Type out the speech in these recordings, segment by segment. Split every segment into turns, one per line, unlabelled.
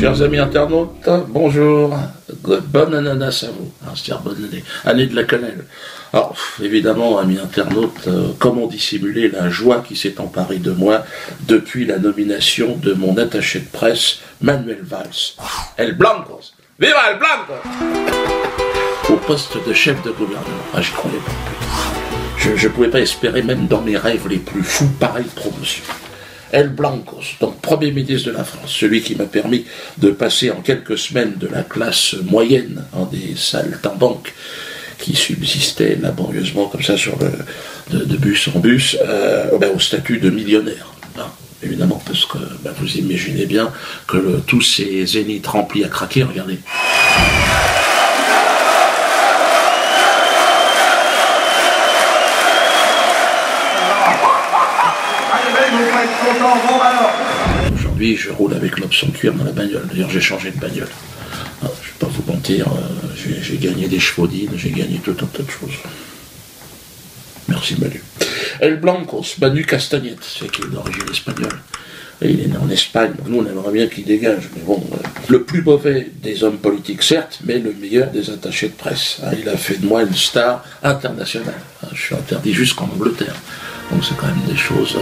Chers amis internautes, bonjour, bonne ananas à vous, c'est-à-dire bonne année de la cannelle. Alors, évidemment, amis internautes, comment dissimuler la joie qui s'est emparée de moi depuis la nomination de mon attaché de presse, Manuel Valls, El Blancos, viva El Blanco, au poste de chef de gouvernement. Ah, j'y croyais pas. Je ne pouvais pas espérer, même dans mes rêves les plus fous, pareille promotion. El Blancos, donc Premier ministre de la France, celui qui m'a permis de passer en quelques semaines de la classe moyenne en des saltimbanques qui subsistaient laborieusement comme ça sur de bus en bus, au statut de millionnaire. Hein, évidemment, parce que vous imaginez bien que tous ces zéniths remplis à craquer, regardez. Aujourd'hui, je roule avec l'option cuir dans la bagnole. D'ailleurs, j'ai changé de bagnole. Je ne vais pas vous mentir, j'ai gagné des chevaudides, j'ai gagné tout un tas de choses. Merci Manu. El Blancos, Manu Castañet, c'est qui est d'origine espagnole. Et il est né en Espagne, nous on aimerait bien qu'il dégage, mais bon, le plus mauvais des hommes politiques certes, mais le meilleur des attachés de presse. Il a fait de moi une star internationale. Je suis interdit jusqu'en Angleterre. Donc c'est quand même des choses,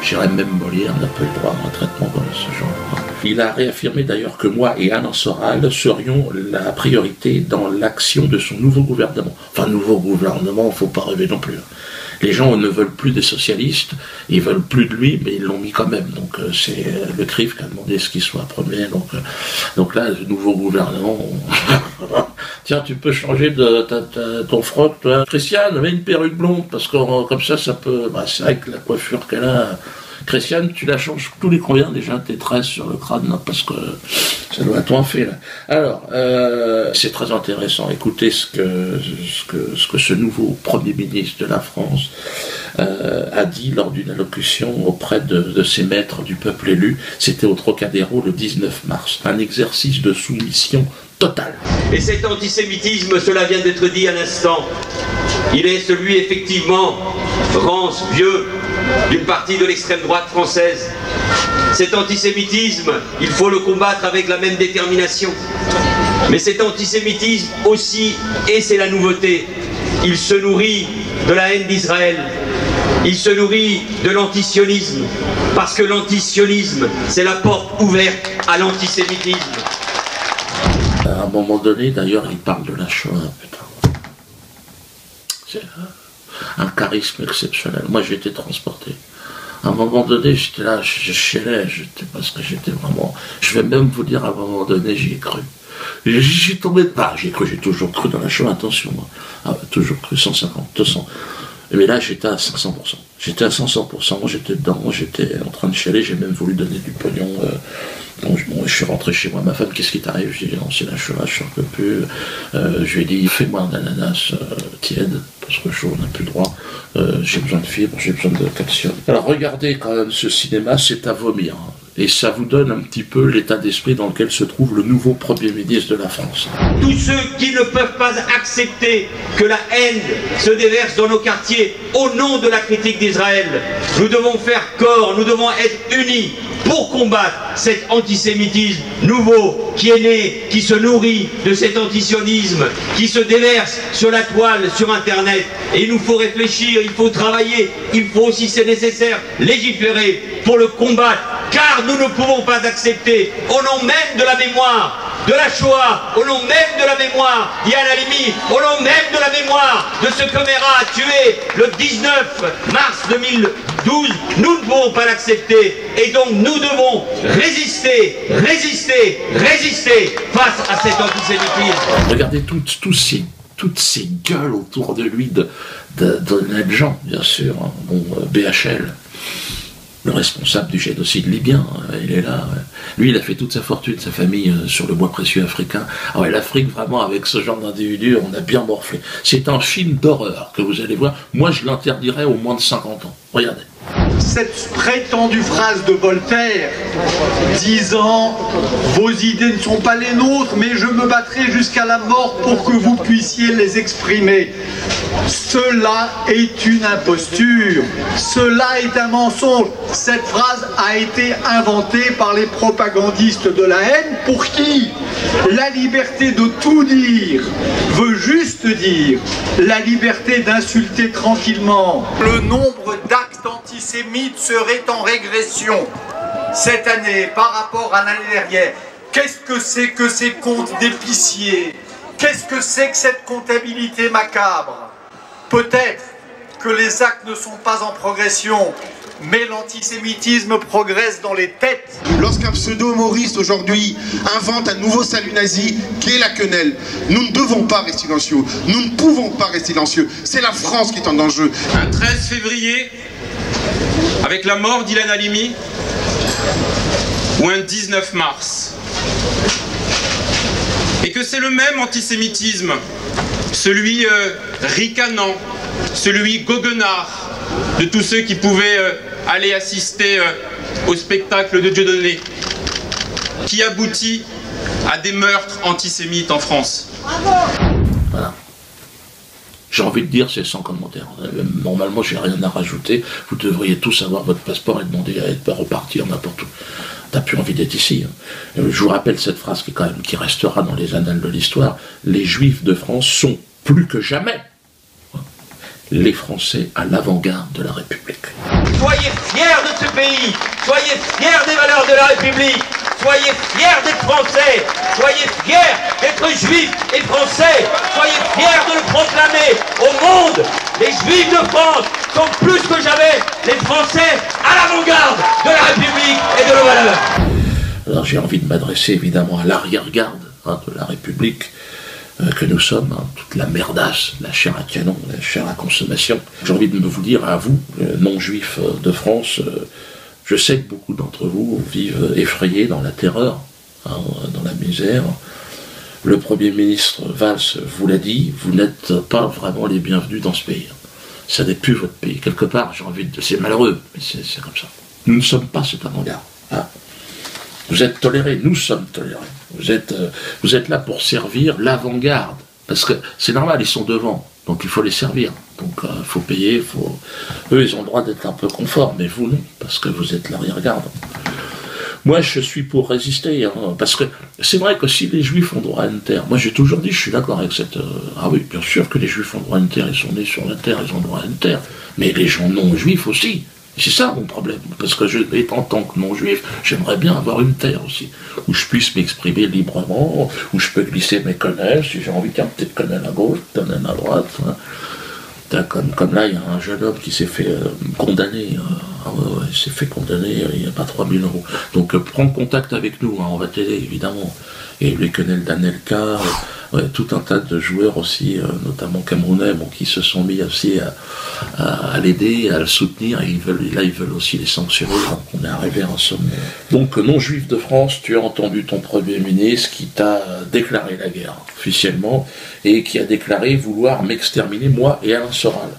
j'irais même Molière n'a pas eu le droit à un traitement comme ce genre. Il a réaffirmé d'ailleurs que moi et Alain Soral serions la priorité dans l'action de son nouveau gouvernement. Enfin, nouveau gouvernement, faut pas rêver non plus. Les gens ne veulent plus des socialistes, ils veulent plus de lui, mais ils l'ont mis quand même. Donc c'est le CRIF qui a demandé ce qu'il soit premier. Donc là, le nouveau gouvernement... Tiens, tu peux changer ton froc, toi. Christiane, mets une perruque blonde, parce que comme ça peut... c'est vrai que la coiffure qu'elle a... Christiane, tu la changes tous les combien déjà, tes tresses sur le crâne, non, parce que ça doit être en fait, là. Alors, c'est très intéressant. Écoutez ce que ce nouveau Premier ministre de la France a dit lors d'une allocution auprès de ses maîtres du peuple élu. C'était au Trocadéro le 19 mars. Un exercice de soumission totale.
Et cet antisémitisme, cela vient d'être dit à l'instant, il est celui effectivement rance, vieux, d'une partie de l'extrême droite française. Cet antisémitisme, il faut le combattre avec la même détermination. Mais cet antisémitisme aussi, et c'est la nouveauté, il se nourrit de la haine d'Israël. Il se nourrit de l'antisionisme, parce que l'antisionisme, c'est la porte ouverte à l'antisémitisme.
À un moment donné, d'ailleurs, il parle de la Shoah, putain. C'est un charisme exceptionnel. Moi, j'ai été transporté. À un moment donné, j'étais là, je chialais, parce que j'étais vraiment... Je vais même vous dire, à un moment donné, j'y ai cru. J'y tombé de pas. J'ai toujours cru dans la Shoah, attention, moi. Toujours cru, 150, 200. Mais là, j'étais à 500%. J'étais à 500%, j'étais dedans, j'étais en train de chialer, j'ai même voulu donner du pognon. Donc, je suis rentré chez moi. Ma femme, qu'est-ce qui t'arrive? Je dis, non, c'est la Shoah, je ne peux plus. Je lui ai dit, fais-moi un ananas tiède, parce que chaud, on n'a plus le droit. J'ai besoin de fibres, j'ai besoin de calcium. Alors, regardez quand même ce cinéma, c'est à vomir. Et ça vous donne un petit peu l'état d'esprit dans lequel se trouve le nouveau Premier ministre de la France.
Tous ceux qui ne peuvent pas accepter que la haine se déverse dans nos quartiers au nom de la critique d'Israël, nous devons faire corps, nous devons être unis pour combattre cet antisémitisme nouveau qui est né, qui se nourrit de cet antisionisme, qui se déverse sur la toile, sur Internet. Et il nous faut réfléchir, il faut travailler, il faut aussi, c'est nécessaire, légiférer pour le combattre. Car nous ne pouvons pas accepter, au nom même de la mémoire de la Shoah, au nom même de la mémoire Yad Halimi, au nom même de la mémoire de ce que Mera a tué le 19 mars 2012, nous ne pouvons pas l'accepter. Et donc nous devons résister, résister, résister face à cet antisémitisme.
Regardez toutes ces gueules autour de lui, de Jean, bien sûr, hein, bon, BHL. Le responsable du génocide libyen, il est là. Lui, il a fait toute sa fortune, sa famille, sur le bois précieux africain. Ah ouais, l'Afrique, vraiment, avec ce genre d'individu, on a bien morflé. C'est un film d'horreur que vous allez voir. Moi, je l'interdirais aux moins de 50 ans. Regardez.
cette prétendue phrase de Voltaire disant « Vos idées ne sont pas les nôtres, mais je me battrai jusqu'à la mort pour que vous puissiez les exprimer ». Cela est une imposture, cela est un mensonge. Cette phrase a été inventée par les propagandistes de la haine pour qui la liberté de tout dire veut juste dire la liberté d'insulter tranquillement. Le nombre d'actes antisémites serait en régression cette année par rapport à l'année dernière. Qu'est-ce que c'est que ces comptes d'épiciers? Qu'est-ce que c'est que cette comptabilité macabre? Peut-être que les actes ne sont pas en progression, mais l'antisémitisme progresse dans les têtes.
Lorsqu'un pseudo-humoriste aujourd'hui invente un nouveau salut nazi qui est la quenelle, nous ne devons pas rester silencieux, nous ne pouvons pas rester silencieux, c'est la France qui est en enjeu.
Un 13 février, avec la mort d'Ilan Halimi, ou un 19 mars. Et que c'est le même antisémitisme, celui ricanant, celui goguenard de tous ceux qui pouvaient aller assister au spectacle de Dieudonné, qui aboutit à des meurtres antisémites en France.
Voilà. J'ai envie de dire, c'est sans commentaire. Normalement, j'ai rien à rajouter. Vous devriez tous avoir votre passeport et demander à repartir n'importe où. T'as plus envie d'être ici. Je vous rappelle cette phrase qui restera dans les annales de l'histoire. Les Juifs de France sont plus que jamais les Français à l'avant-garde de la République.
Soyez fiers de ce pays, soyez fiers des valeurs de la République, soyez fiers d'être Français, soyez fiers d'être Juifs et Français, soyez fiers de le proclamer au monde. Les Juifs de France sont plus que jamais les Français à l'avant-garde de la République et de nos valeurs.
Alors j'ai envie de m'adresser évidemment à l'arrière-garde de la République, que nous sommes, toute la merdasse, la chair à canon, la chair à consommation. J'ai envie de vous dire à vous, non-juifs de France, je sais que beaucoup d'entre vous vivent effrayés dans la terreur, dans la misère. Le Premier ministre Valls vous l'a dit, vous n'êtes pas vraiment les bienvenus dans ce pays. Ça n'est plus votre pays. Quelque part, j'ai envie de dire, c'est malheureux, mais c'est comme ça. Nous ne sommes pas cet avant-garde. Vous êtes tolérés, nous sommes tolérés. Vous êtes là pour servir l'avant-garde. Parce que c'est normal, ils sont devant. Donc il faut les servir. Donc il faut payer, eux, ils ont le droit d'être un peu confort, mais vous non, parce que vous êtes l'arrière-garde. Moi, je suis pour résister, parce que c'est vrai que si les Juifs ont droit à une terre, moi j'ai toujours dit, je suis d'accord avec cette... ah oui, bien sûr que les Juifs ont droit à une terre, ils sont nés sur la terre, ils ont droit à une terre. Mais les gens non-juifs aussi. C'est ça mon problème, parce que en tant que non-juif, j'aimerais bien avoir une terre aussi, où je puisse m'exprimer librement, où je peux glisser mes quenelles, si j'ai envie, tiens, peut-être quenelle à gauche, quenelle à droite. Comme là, il y a un jeune homme qui s'est fait condamner, il s'est fait condamner, il n'y a pas 3000 €. Donc prends contact avec nous, on va t'aider évidemment. Et les quenelles d'Anelka, tout un tas de joueurs aussi, notamment camerounais, qui se sont mis aussi à l'aider, à le soutenir, et ils veulent aussi les sanctionner, donc on est arrivé à un sommet. Donc non-juif de France, tu as entendu ton Premier ministre qui t'a déclaré la guerre officiellement, et qui a déclaré vouloir m'exterminer, moi et Alain Soral.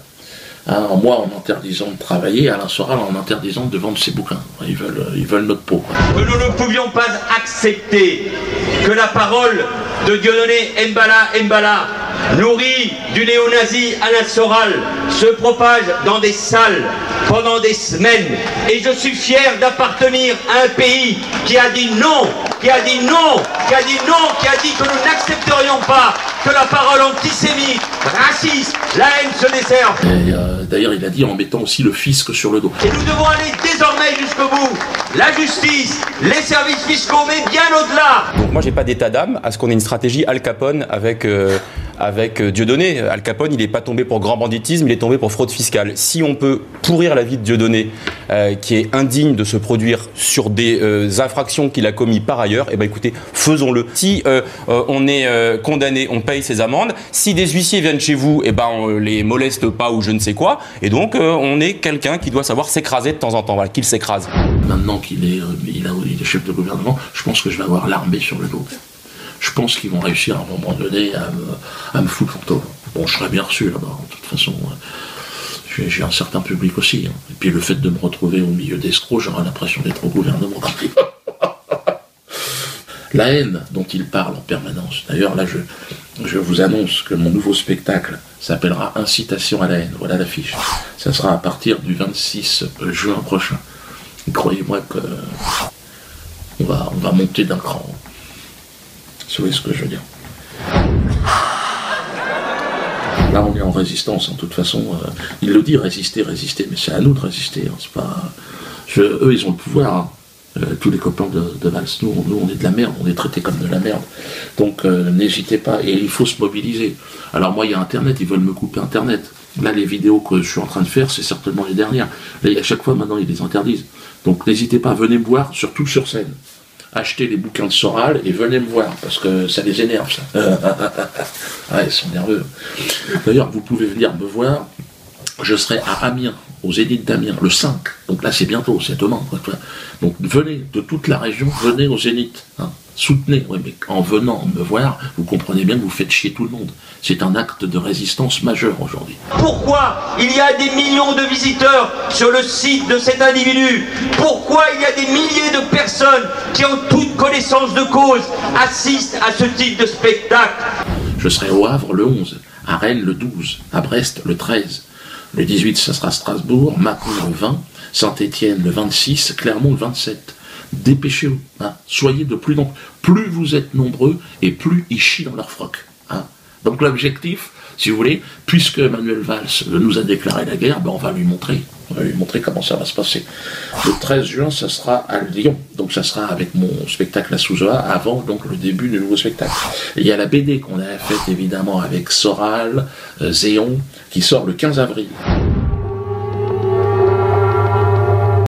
Moi en interdisant de travailler, Alain Soral en interdisant de vendre ses bouquins. Ils veulent notre peau.
Que nous ne pouvions pas accepter que la parole de Dieudonné Mbala, nourrie du néo-nazi Alain Soral, se propage dans des salles pendant des semaines. Et je suis fier d'appartenir à un pays qui a dit non, qui a dit non, qui a dit non, qui a dit que nous n'accepterions pas que la parole antisémite, raciste, la haine se desserve.
D'ailleurs, il a dit en mettant aussi le fisc sur le dos.
Et nous devons aller désormais jusqu'au bout. La justice, les services fiscaux, mais bien au-delà.
Donc moi, j'ai pas d'état d'âme à ce qu'on ait une stratégie Al Capone avec Dieudonné. Al Capone, il n'est pas tombé pour grand banditisme, il est tombé pour fraude fiscale. Si on peut pourrir la vie de Dieudonné, qui est indigne de se produire sur des infractions qu'il a commis par ailleurs, eh ben écoutez, faisons-le. Si on est condamné, on paye ses amendes. Si des huissiers viennent chez vous, eh ben on les moleste pas ou je ne sais quoi. Et donc on est quelqu'un qui doit savoir s'écraser de temps en temps, voilà, qu'il s'écrase.
Maintenant qu'il est, il est chef de gouvernement, je pense que je vais avoir l'armée sur le dos. Je pense qu'ils vont réussir à un moment donné à me foutre en tôle. Bon, je serais bien reçu là-bas, de toute façon. j'ai un certain public aussi. Hein. Et puis le fait de me retrouver au milieu d'escrocs, j'aurai l'impression d'être au gouvernement. La haine dont il parle en permanence. D'ailleurs, là, je vous annonce que mon nouveau spectacle s'appellera Incitation à la haine. Voilà l'affiche. Ça sera à partir du 26 juin prochain. Croyez-moi que on va monter d'un cran. Vous voyez ce que je veux dire? Là, on est en résistance, en toute façon. Il le dit, résister, résister, mais c'est à nous de résister. Hein, c'est pas... eux, ils ont le pouvoir. Hein. Tous les copains de Valls, nous, on est de la merde, on est traités comme de la merde. Donc, n'hésitez pas, et il faut se mobiliser. Alors, moi, il y a Internet, ils veulent me couper Internet. Là, les vidéos que je suis en train de faire, c'est certainement les dernières. Là, à chaque fois, maintenant, ils les interdisent. Donc, n'hésitez pas, venez me voir, surtout sur scène. Achetez les bouquins de Soral et venez me voir, parce que ça les énerve, ça. Ouais, ils sont nerveux. D'ailleurs, vous pouvez venir me voir, je serai à Amiens, au Zénith d'Amiens, le 5. Donc là, c'est bientôt, c'est demain. Quoi. Donc venez de toute la région, venez au Zénith. Hein. Soutenez. Oui, mais en venant me voir, vous comprenez bien que vous faites chier tout le monde. C'est un acte de résistance majeur aujourd'hui.
Pourquoi il y a des millions de visiteurs sur le site de cet individu? Pourquoi il y a des milliers de personnes qui, en toute connaissance de cause, assistent à ce type de spectacle?
Je serai au Havre le 11, à Rennes le 12, à Brest le 13. Le 18, ça sera Strasbourg, Mâcon le 20, Saint-Étienne le 26, Clermont le 27. Dépêchez-vous, hein. Soyez de plus nombreux. Plus vous êtes nombreux, et plus ils chient dans leur froc. Hein. Donc l'objectif, si vous voulez, puisque Manuel Valls nous a déclaré la guerre, ben on va lui montrer. On va lui montrer comment ça va se passer. Le 13 juin, ça sera à Lyon. Donc ça sera avec mon spectacle à Souza, avant donc le début du nouveau spectacle. Et il y a la BD qu'on a faite évidemment avec Soral, Zéon, qui sort le 15 avril.